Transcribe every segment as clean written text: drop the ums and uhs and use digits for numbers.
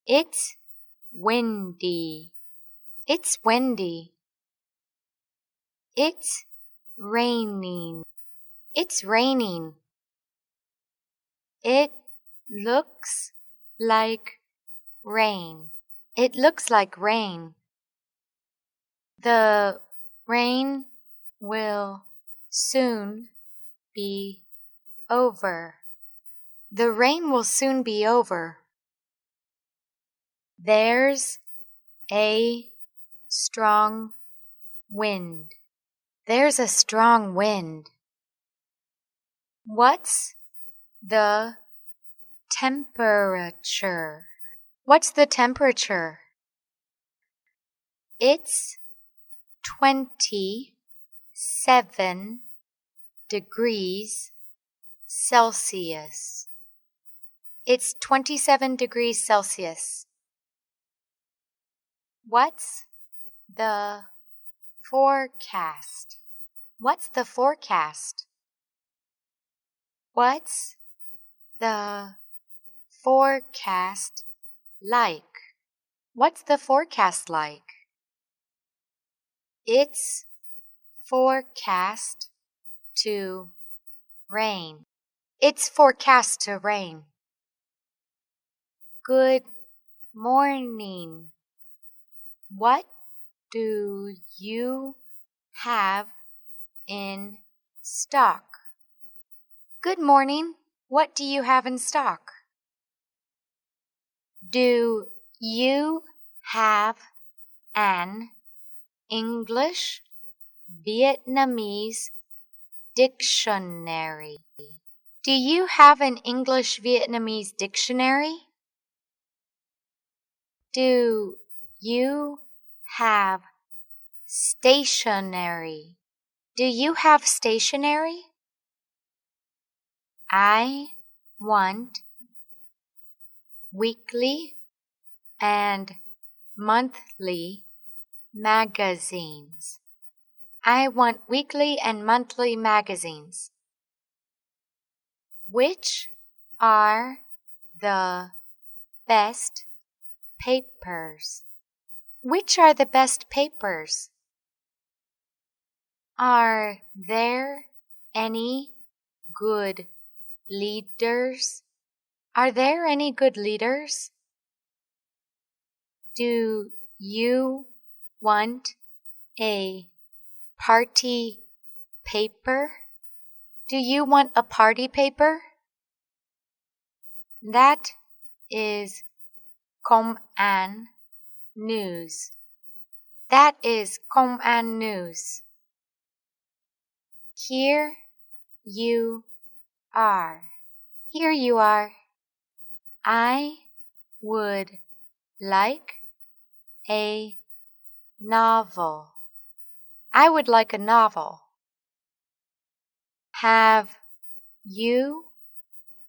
It's windy. It's windy. It's raining. It's raining. It looks like rain. It looks like rain. The rain will soon be over. The rain will soon be over. There's a strong wind. There's a strong wind. What's the temperature? What's the temperature? It's 27 degrees Celsius. It's 27 degrees Celsius. What's the forecast? What's the forecast? What's the forecast like? What's the forecast like? It's forecast to rain. It's forecast to rain. Good morning. What do you have in stock? Good morning. What do you have in stock? Do you have an English Vietnamese dictionary? Do you have an English Vietnamese dictionary? Do you have stationery? Do you have stationery? I want weekly and monthly magazines. I want weekly and monthly magazines. Which are the best papers? Which are the best papers? Are there any good leaders? Are there any good leaders? Do you want a party paper? Do you want a party paper? That is Công an news. That is Công an news. Here you are. Here you are. I would like a novel. I would like a novel. Have you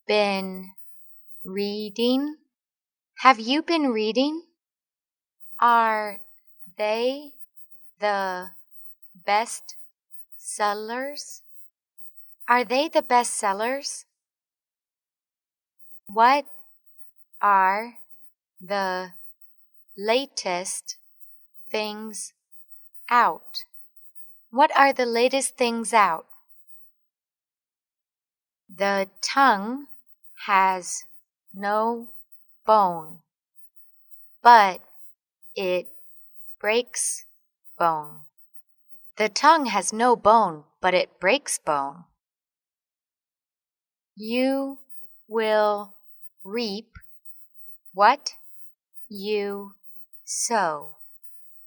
been reading? Have you been reading? Are they the best sellers? Are they the best sellers? What are the latest things out? What are the latest things out? The tongue has no bone, but it breaks bone. The tongue has no bone, but it breaks bone. You will reap what you sow.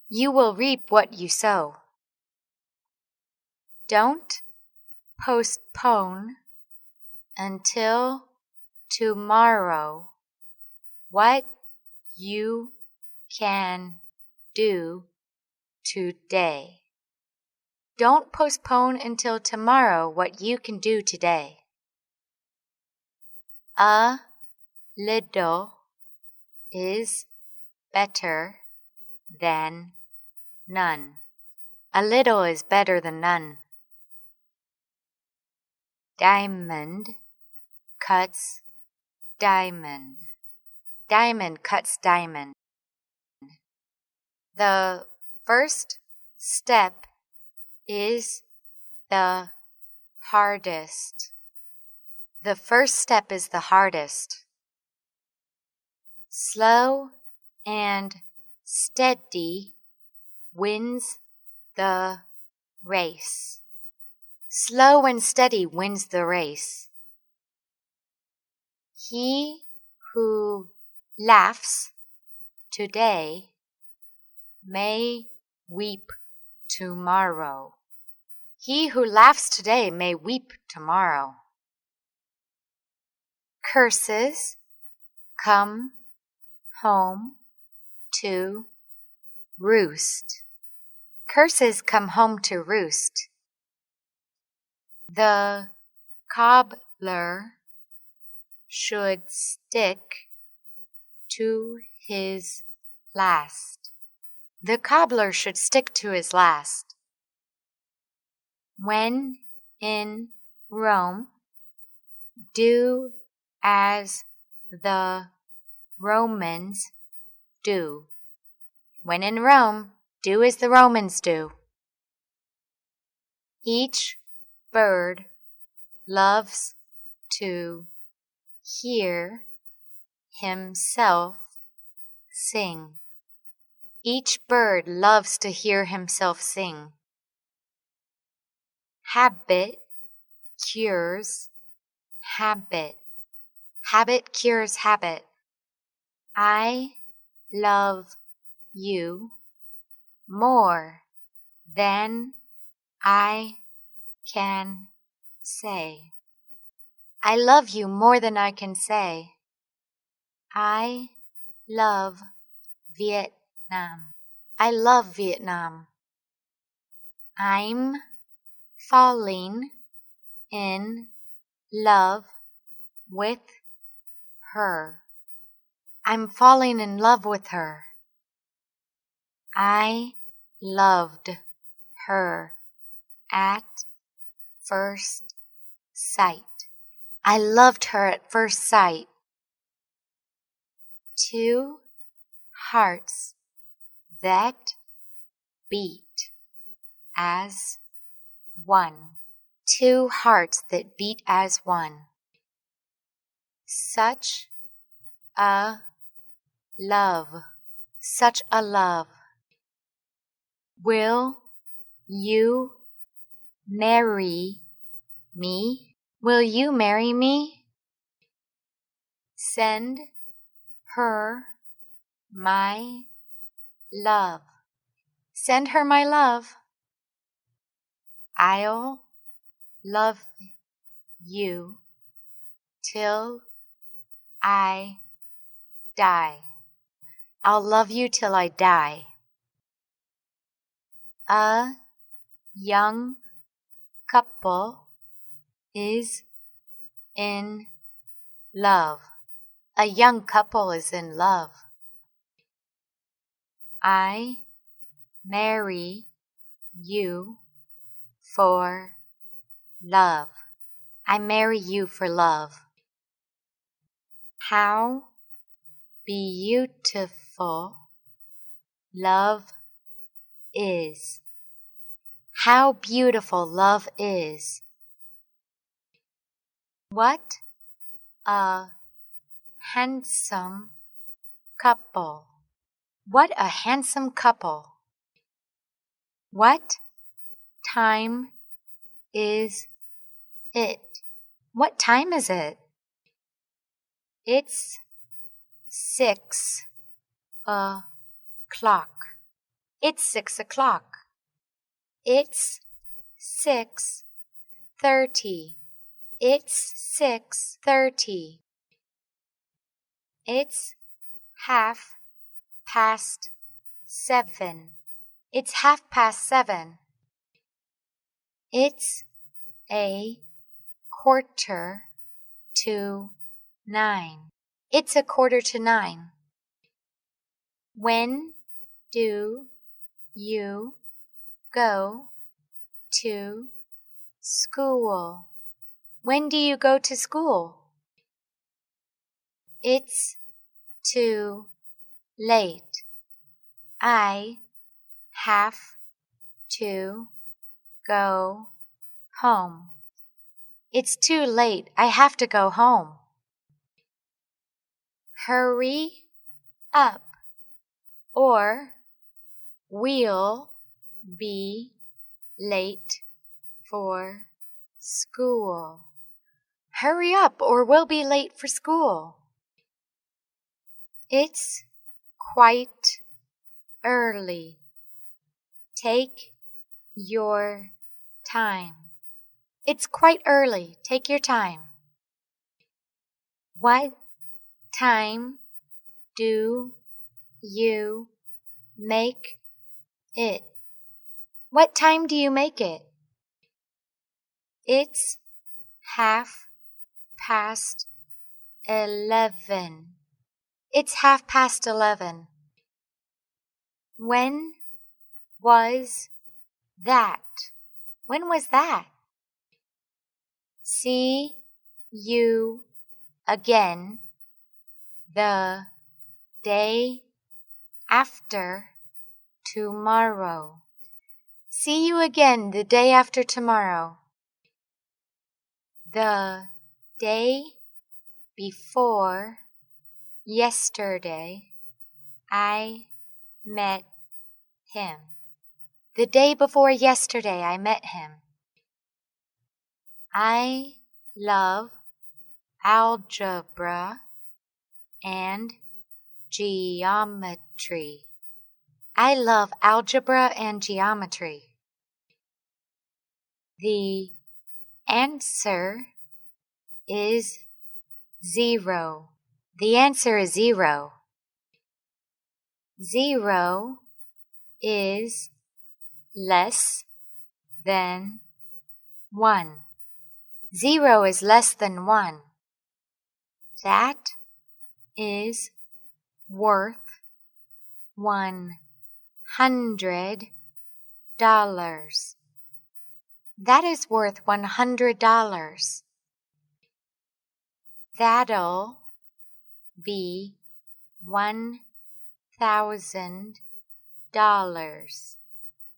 You will reap what you sow. Don't postpone until tomorrow what you can do today. Don't postpone until tomorrow what you can do today. A little is better than none. A little is better than none. Diamond cuts diamond. Diamond cuts diamond. The first step is the hardest. The first step is the hardest. Slow and steady wins the race. Slow and steady wins the race. He who laughs today may weep tomorrow. He who laughs today may weep tomorrow. Curses come home to roost. Curses come home to roost. The cobbler should stick to his last. The cobbler should stick to his last. When in Rome, do as the Romans do. When in Rome, do as the Romans do. Each bird loves to hear himself sing. Each bird loves to hear himself sing. Habit cures habit. Habit cures habit. I love you more than I can say. I love you more than I can say. I love Vietnam. I love Vietnam. I'm falling in love with her. I'm falling in love with her. I loved her at first sight. I loved her at first sight. Two hearts that beat as one. Two hearts that beat as one. Such a love. Such a love. Will you marry me? Will you marry me? Send her my love. Send her my love. I'll love you till I die. I'll love you till I die. A young couple is in love. A young couple is in love. I marry you for love. I marry you for love. How beautiful love is. How beautiful love is. What a handsome couple. What a handsome couple. What time is it? What time is it? It's 6 o'clock. It's 6 o'clock. It's 6:30. It's 6:30. It's 7:30. It's 7:30. It's a 9:15. It's 9:15. When do you go to school? When do you go to school? It's too late. I have to go home. It's too late. I have to go home. Hurry up, or we'll be late for school. Hurry up, or we'll be late for school. It's quite early. Take your time. It's quite early. Take your time. What time do you make it? What time do you make it? It's 11:30. It's 11:30. When was that? When was that? See you again the day after tomorrow. See you again the day after tomorrow. The day before yesterday, I met him. The day before yesterday, I met him. I love algebra and geometry. I love algebra and geometry. The answer is 0. The answer is 0. 0 is less than 1. 0 is less than 1. That is worth $100. That is worth $100. That'll be $1,000.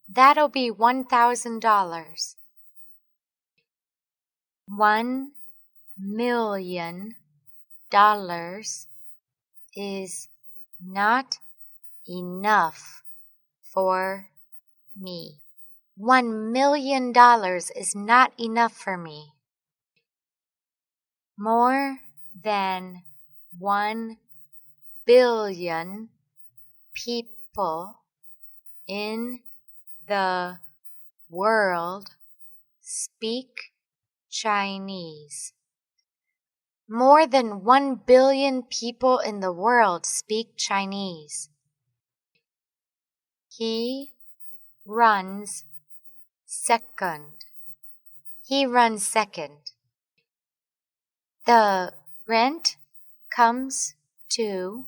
That'll be $1,000. $1,000,000 is not enough for me. $1,000,000 is not enough for me. More than 1,000,000,000 people in the world speak Chinese. More than 1,000,000,000 people in the world speak Chinese. He runs second. He runs second. The rent comes to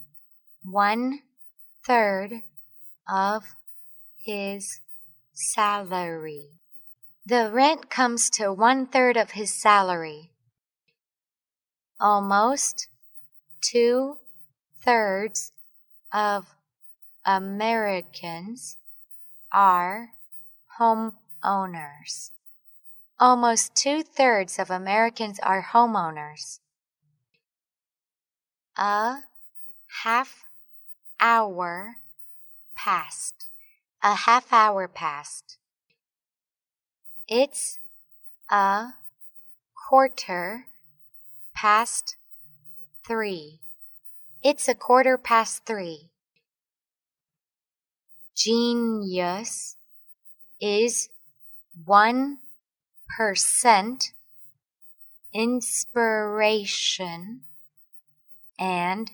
1/3 of his salary. The rent comes to 1/3 of his salary. Almost 2/3 of Americans are homeowners. Almost 2/3 of Americans are homeowners. A half hour passed. A half hour passed. It's a 3:15. It's a 3:15. Genius is 1% inspiration and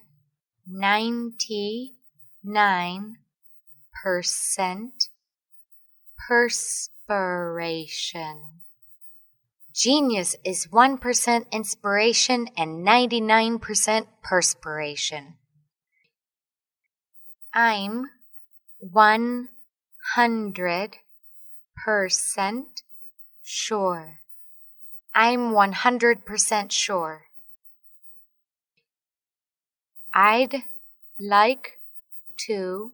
99% perspiration. Genius is 1% inspiration and 99% perspiration. I'm 100% sure. I'm 100% sure. I'd like to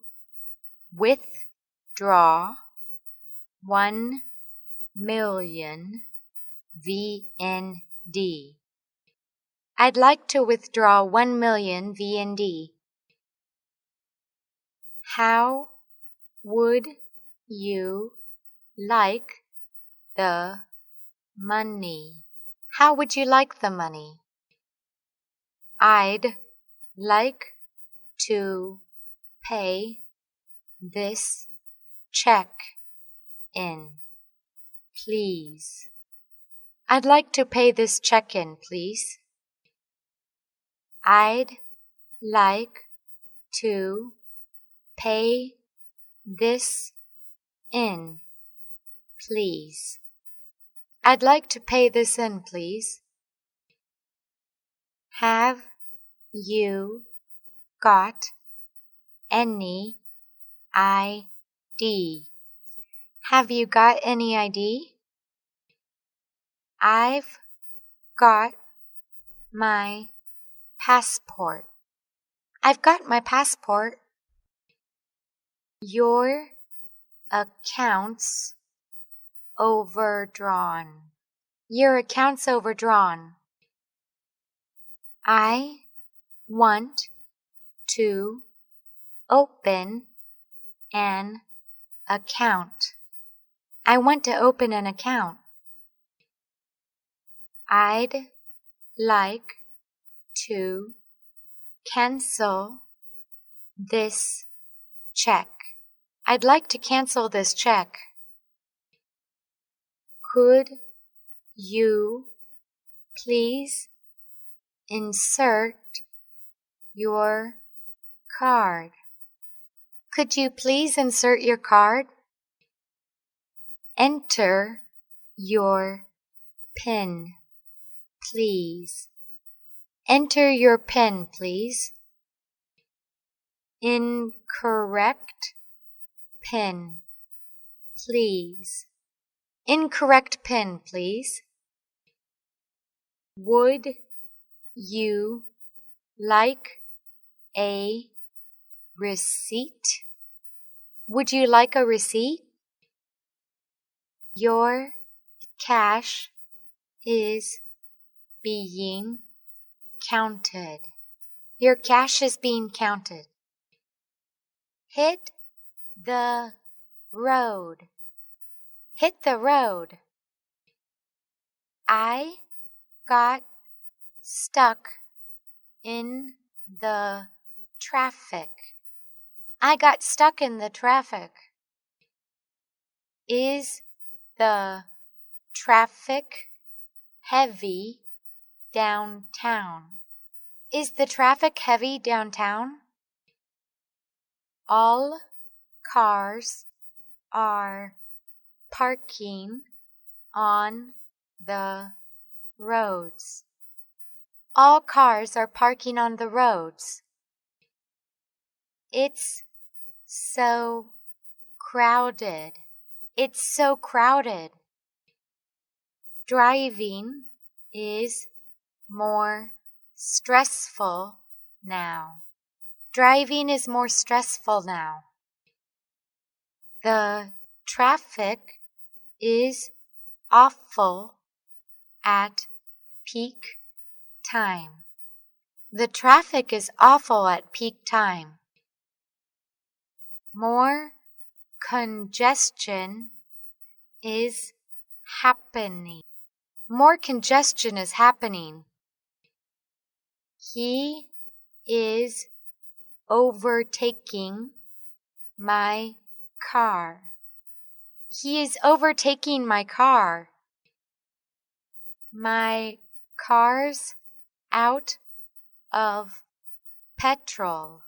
withdraw 1,000,000 VND. I'd like to withdraw 1,000,000 VND. How would you like the money? How would you like the money? I'd like to pay this check in, please. I'd like to pay this check in, please. I'd like to pay this in, please. I'd like to pay this in, please. Have you got any ID? Have you got any ID? I've got my passport. I've got my passport. Your account's overdrawn. Your account's overdrawn. I want to open an account. I want to open an account. I'd like to cancel this check. I'd like to cancel this check. Could you please insert your card? Could you please insert your card? Enter your PIN, please. Enter your PIN, please. Incorrect PIN, please. Incorrect PIN, please. Would you like a receipt? Would you like a receipt? Your cash is being counted. Your cash is being counted. Hit the road. Hit the road. I got stuck in the traffic. I got stuck in the traffic. Is the traffic heavy downtown? Is the traffic heavy downtown? All cars are parking on the roads. All cars are parking on the roads. It's so crowded. It's so crowded. Driving is more stressful now. Driving is more stressful now. The traffic is awful at peak time. The traffic is awful at peak time. More congestion is happening. More congestion is happening. He is overtaking my car. He is overtaking my car. My car's out of petrol.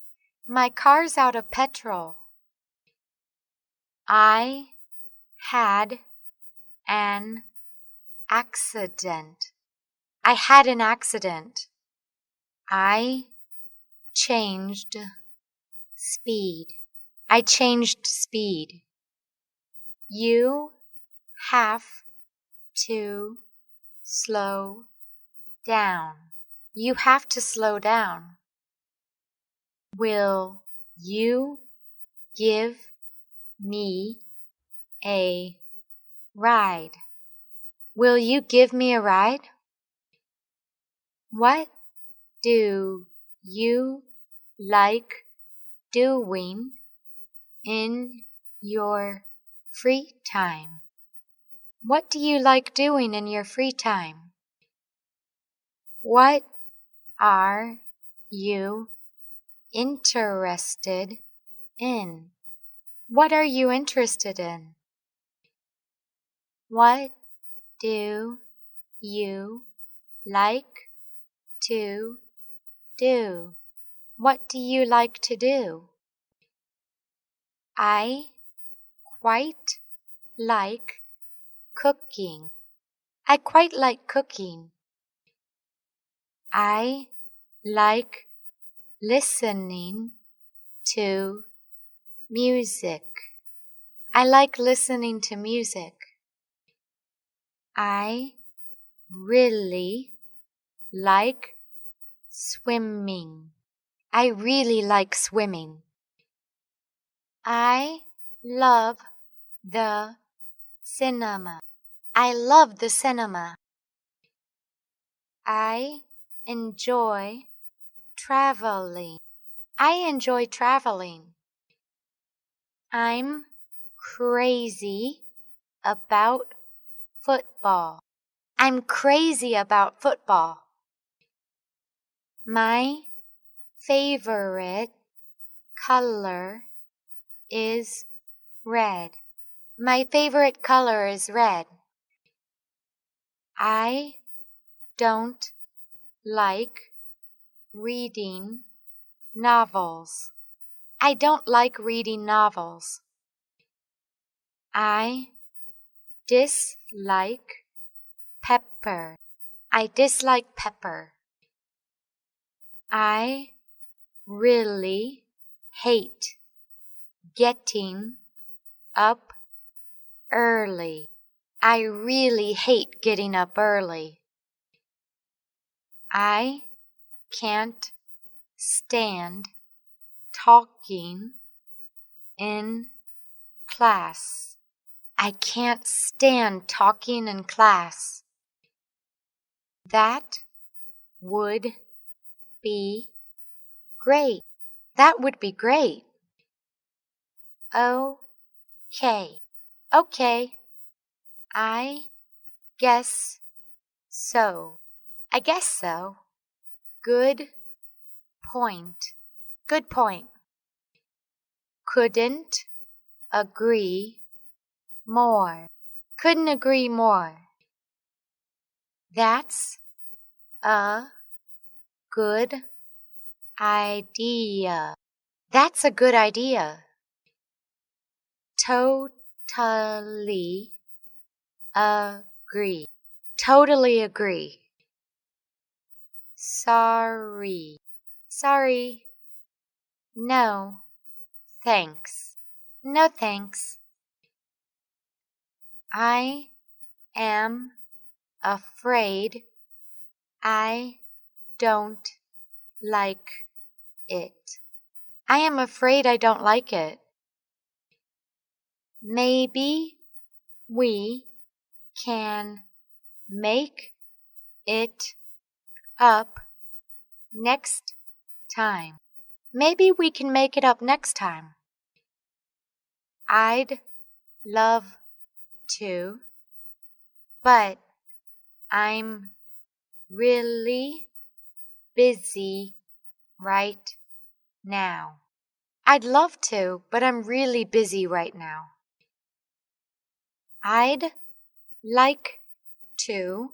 My car's out of petrol. I had an accident. I had an accident. I changed speed. I changed speed. You have to slow down. You have to slow down. Will you give me a ride? Will you give me a ride? What do you like doing in your free time? What do you like doing in your free time? What are you interested in? What are you interested in? What do you like to do? What do you like to do? I quite like cooking. I quite like cooking. I like listening to music. I like listening to music. I really like swimming. I really like swimming. I love the cinema. I love the cinema. I enjoy traveling. I enjoy traveling. I'm crazy about football. I'm crazy about football. My favorite color is red. My favorite color is red. I don't like reading novels. I don't like reading novels. I dislike pepper. I dislike pepper. I really hate getting up early. I really hate getting up early. I can't stand talking in class. I can't stand talking in class. That would be great. That would be great. Okay. Okay. I guess so. I guess so. Good point. Good point. Couldn't agree more. Couldn't agree more. That's a good idea. That's a good idea. Totally agree. Totally agree. Sorry. Sorry. No, thanks. No, thanks. I am afraid I don't like it. I am afraid I don't like it. Maybe we can make it up next time. Maybe we can make it up next time. I'd love to, but I'm really busy right now. I'd love to, but I'm really busy right now. I'd like to,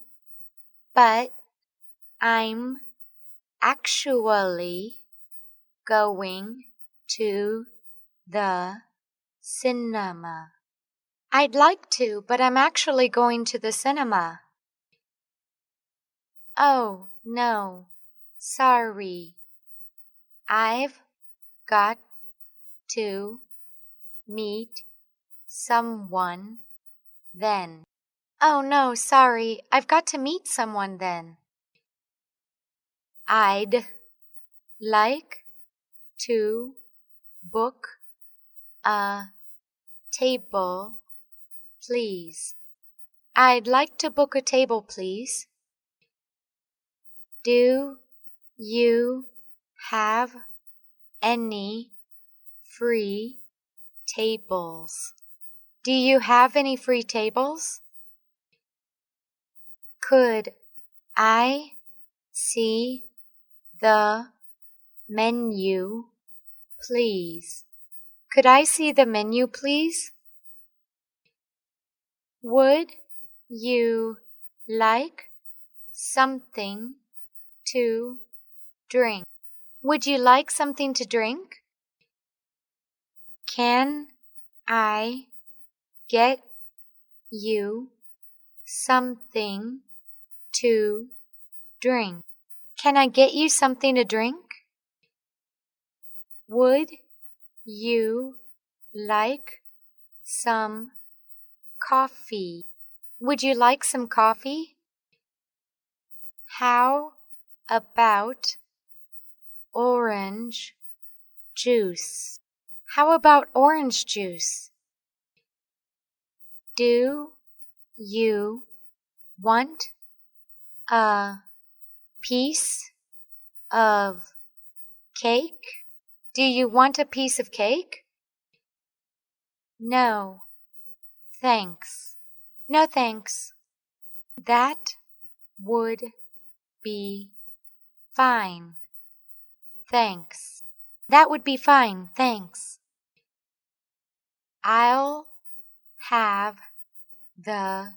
but I'm actually going to the cinema. I'd like to, but I'm actually going to the cinema. Oh, no, sorry. I've got to meet someone then. Oh, no, sorry. I've got to meet someone then. I'd like to book a table, please. I'd like to book a table, please. Do you have any free tables? Do you have any free tables? Could I see the menu, please? Could I see the menu, please? Would you like something to drink? Would you like something to drink? Can I get you something to drink? Can I get you something to drink? Would you like some coffee? Would you like some coffee? How about orange juice? How about orange juice? Do you want a piece of cake? Do you want a piece of cake? No, thanks. No, thanks. That would be fine. Thanks. That would be fine, thanks. I'll have the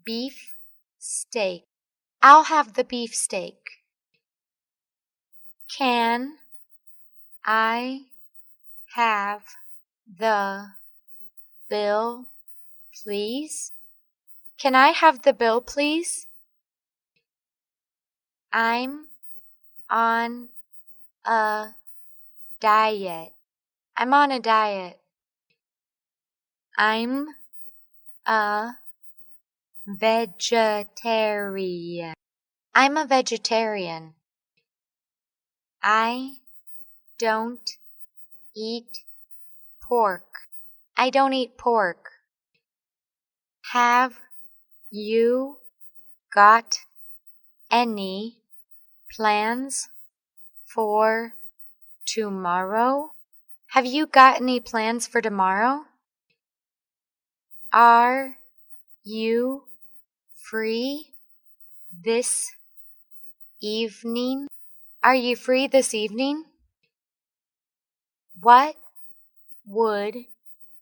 beef steak. I'll have the beef steak. Can I have the bill, please? Can I have the bill, please? I'm on a diet. I'm on a diet. I'm a vegetarian. I'm a vegetarian. I don't eat pork. I don't eat pork. Have you got any plans for tomorrow? Have you got any plans for tomorrow? Are you free this evening? Are you free this evening? What would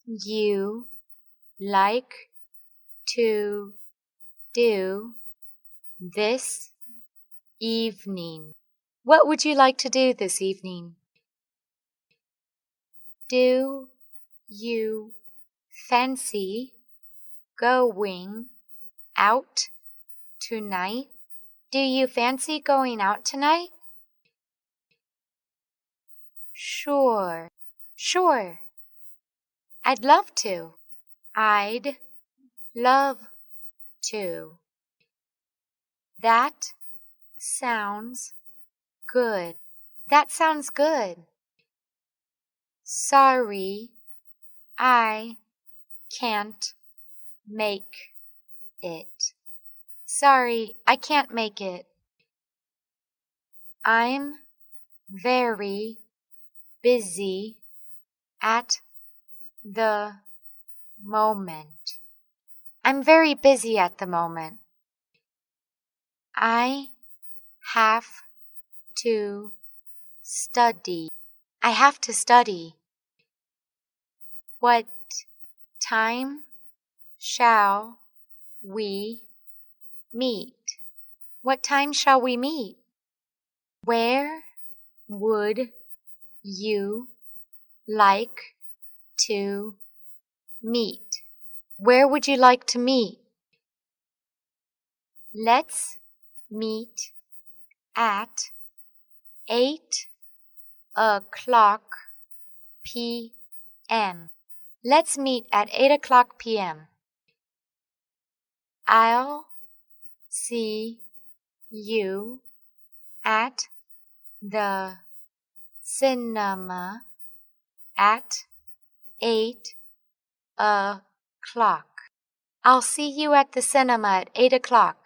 you like to do this evening? What would you like to do this evening? Do you fancy going out tonight? Do you fancy going out tonight? Sure. Sure. I'd love to. I'd love to. That sounds good. That sounds good. Sorry, I can't make it. Sorry, I can't make it. I'm very busy at the moment. I'm very busy at the moment. I have to study. I have to study. What time shall we meet? What time shall we meet? Where would you like to meet? Where would you like to meet? Let's meet at 8:00 p.m. Let's meet at 8:00 p.m. I'll see you at the cinema at 8 o'clock. I'll see you at the cinema at 8 o'clock.